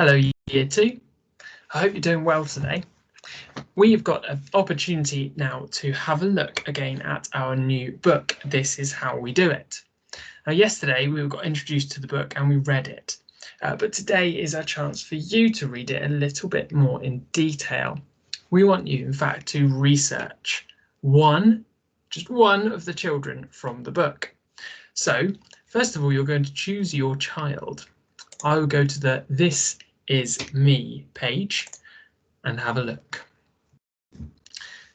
Hello, Year 2. I hope you're doing well today. We've got an opportunity now to have a look again at our new book, This Is How We Do It. Now, yesterday we got introduced to the book and we read it, but today is our chance for you to read it a little bit more in detail. We want you, in fact, to research just one of the children from the book. So, first of all, you're going to choose your child. I will go to the This Is Me page and have a look.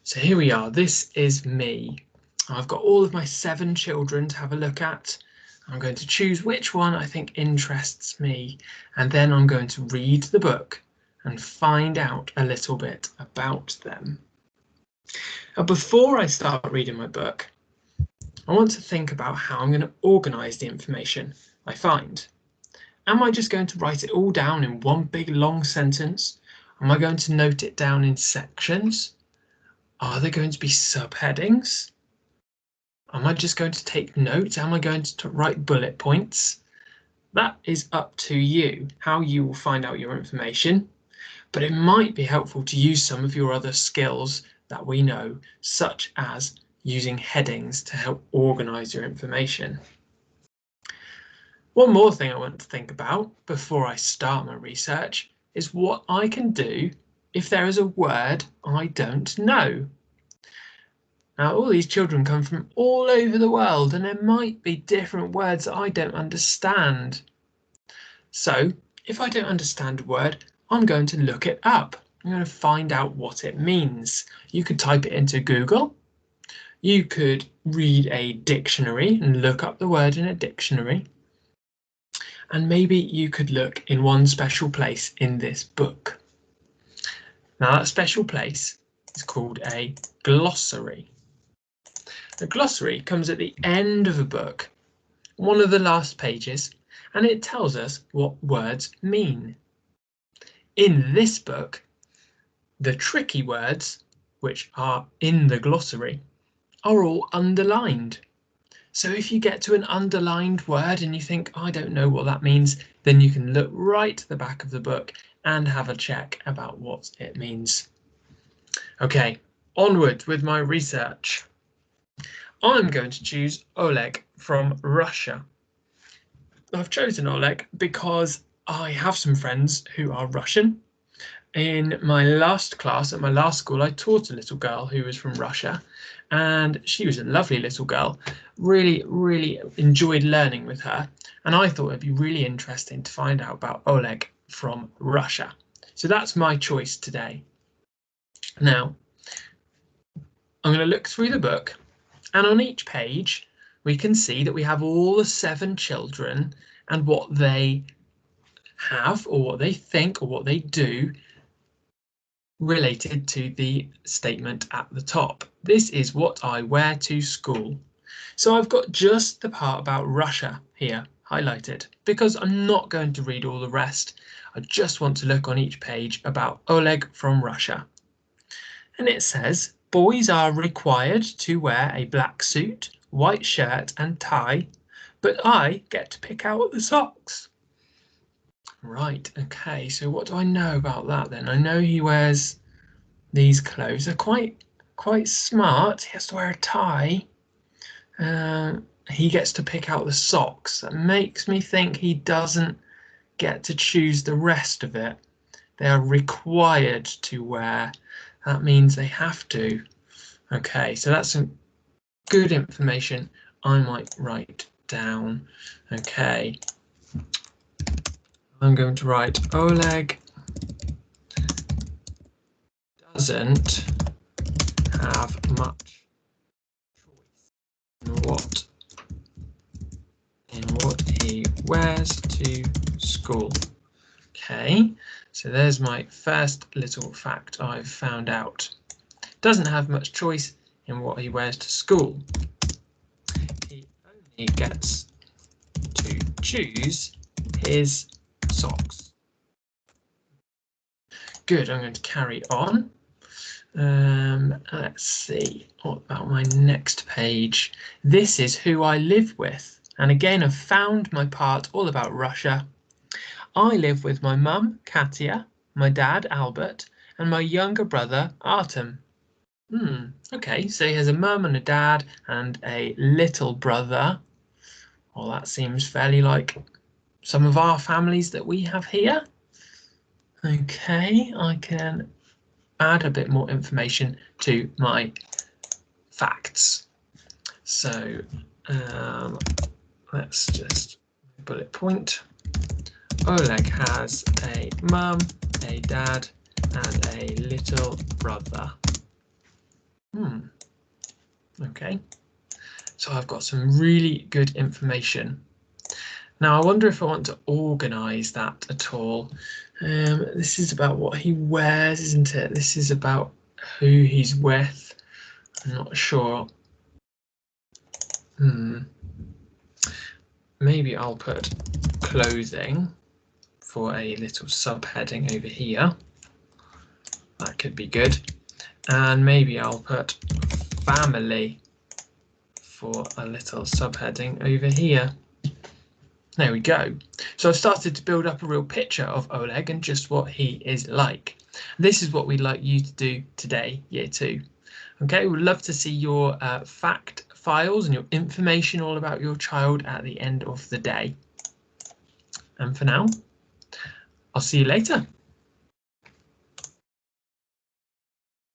So here we are. This is me. I've got all of my 7 children to have a look at. I'm going to choose which one I think interests me, and then I'm going to read the book and find out a little bit about them. Now, before I start reading my book, I want to think about how I'm going to organise the information I find. Am I just going to write it all down in one big long sentence? Am I going to note it down in sections? Are there going to be subheadings? Am I just going to take notes? Am I going to write bullet points? That is up to you, how you will find out your information. But it might be helpful to use some of your other skills that we know, such as using headings to help organise your information. One more thing I want to think about before I start my research is what I can do if there is a word I don't know. Now, all these children come from all over the world, and there might be different words that I don't understand. So, if I don't understand a word, I'm going to look it up. I'm going to find out what it means. You could type it into Google. You could read a dictionary and look up the word in a dictionary. And maybe you could look in one special place in this book. Now, that special place is called a glossary. The glossary comes at the end of a book, one of the last pages, and it tells us what words mean. In this book, the tricky words, which are in the glossary, are all underlined. So if you get to an underlined word and you think, I don't know what that means, then you can look right to the back of the book and have a check about what it means. Okay, onward with my research. I'm going to choose Oleg from Russia. I've chosen Oleg because I have some friends who are Russian. In my last class at my last school, I taught a little girl who was from Russia, and she was a lovely little girl. Really enjoyed learning with her, and I thought it'd be really interesting to find out about Oleg from Russia. So that's my choice today. Now, I'm going to look through the book, and on each page we can see that we have all the 7 children and what they have or what they think or what they do related to the statement at the top. This is what I wear to school. So I've got just the part about Russia here highlighted because I'm not going to read all the rest. I just want to look on each page about Oleg from Russia. And it says, boys are required to wear a black suit, white shirt and tie, but I get to pick out the socks. Right, okay, so what do I know about that then? I know he wears these clothes. They're quite smart. He has to wear a tie. He gets to pick out the socks. That makes me think he doesn't get to choose the rest of it. They are required to wear. That means they have to. Okay, so that's some good information I might write down. Okay. I'm going to write Oleg doesn't have much choice in what he wears to school. Okay, so there's my first little fact I've found out. Doesn't have much choice in what he wears to school. He only gets to choose his socks. Good, I'm going to carry on. Let's see, what about my next page? This is who I live with. And again, I've found my part all about Russia. I live with my mum, Katia, my dad, Albert, and my younger brother, Artem. Okay, so he has a mum and a dad and a little brother. Well, that seems fairly like some of our families that we have here. Okay, I can add a bit more information to my facts. So let's just bullet point. Oleg has a mum, a dad, and a little brother. Okay, so I've got some really good information. Now I wonder if I want to organise that at all. This is about what he wears, isn't it? This is about who he's with. I'm not sure. Maybe I'll put clothing for a little subheading over here. That could be good. And maybe I'll put family for a little subheading over here. There we go. So I've started to build up a real picture of Oleg and just what he is like. This is what we'd like you to do today, year 2. Okay, we'd love to see your fact files and your information all about your child at the end of the day. And for now, I'll see you later.